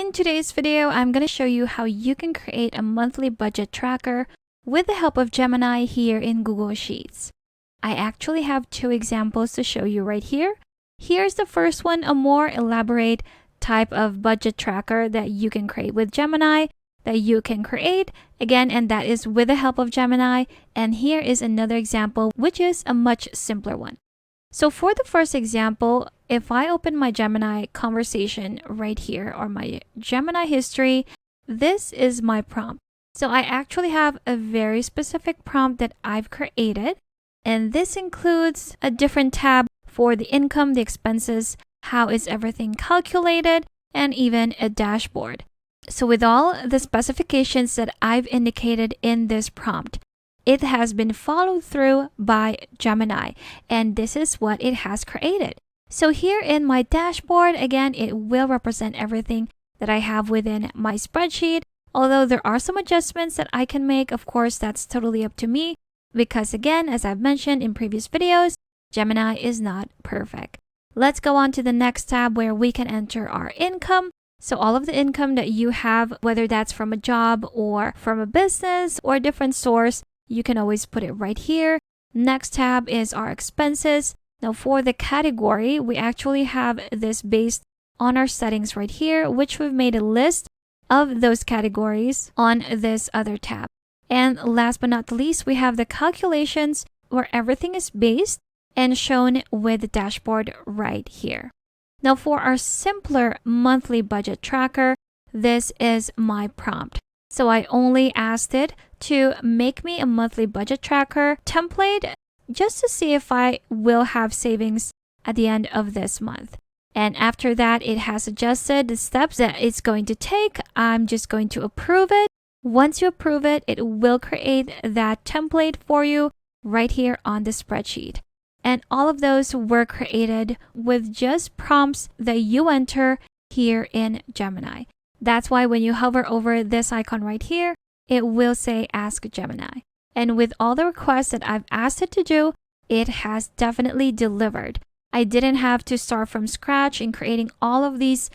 In today's video, I'm going to show you how you can create a monthly budget tracker with the help of Gemini here in Google Sheets. I actually have two examples to show you right here. Here's the first one, a more elaborate type of budget tracker that you can create with Gemini, that you can create again, and that is with the help of Gemini. And here is another example, which is a much simpler one. So for the first example, if I open my Gemini conversation right here or my Gemini history, this is my prompt. So I actually have a very specific prompt that I've created, and this includes a different tab for the income, the expenses, how is everything calculated, and even a dashboard. So with all the specifications that I've indicated in this prompt, it has been followed through by Gemini, and this is what it has created. So here in my dashboard, again, it will represent everything that I have within my spreadsheet. Although there are some adjustments that I can make, of course, that's totally up to me. Because again, as I've mentioned in previous videos, Gemini is not perfect. Let's go on to the next tab where we can enter our income. So all of the income that you have, whether that's from a job or from a business or a different source, you can always put it right here. Next tab is our expenses. Now for the category, we actually have this based on our settings right here, which we've made a list of those categories on this other tab. And last but not the least, we have the calculations where everything is based and shown with the dashboard right here. Now for our simpler monthly budget tracker, this is my prompt. So I only asked it to make me a monthly budget tracker template just to see if I will have savings at the end of this month. And after that, it has suggested the steps that it's going to take. I'm just going to approve it. Once you approve it, it will create that template for you right here on the spreadsheet. And all of those were created with just prompts that you enter here in Gemini. That's why when you hover over this icon right here, it will say Ask Gemini. And with all the requests that I've asked it to do, it has definitely delivered. I didn't have to start from scratch in creating all of these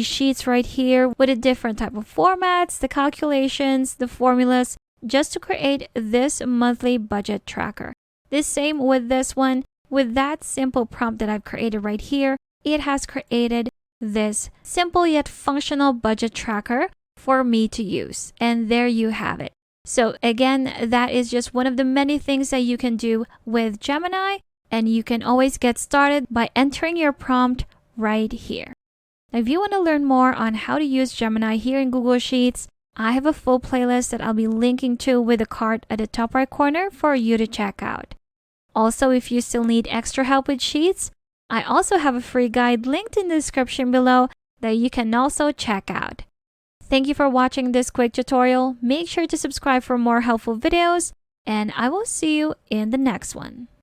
sheets right here with a different type of formats, the calculations, the formulas, just to create this monthly budget tracker. The same with this one. With that simple prompt that I've created right here, it has created this simple yet functional budget tracker for me to use. And there you have it. So again, that is just one of the many things that you can do with Gemini, and you can always get started by entering your prompt right here. Now, if you want to learn more on how to use Gemini here in Google Sheets, I have a full playlist that I'll be linking to with a card at the top right corner for you to check out. Also, if you still need extra help with Sheets, I also have a free guide linked in the description below that you can also check out. Thank you for watching this quick tutorial. Make sure to subscribe for more helpful videos, and I will see you in the next one.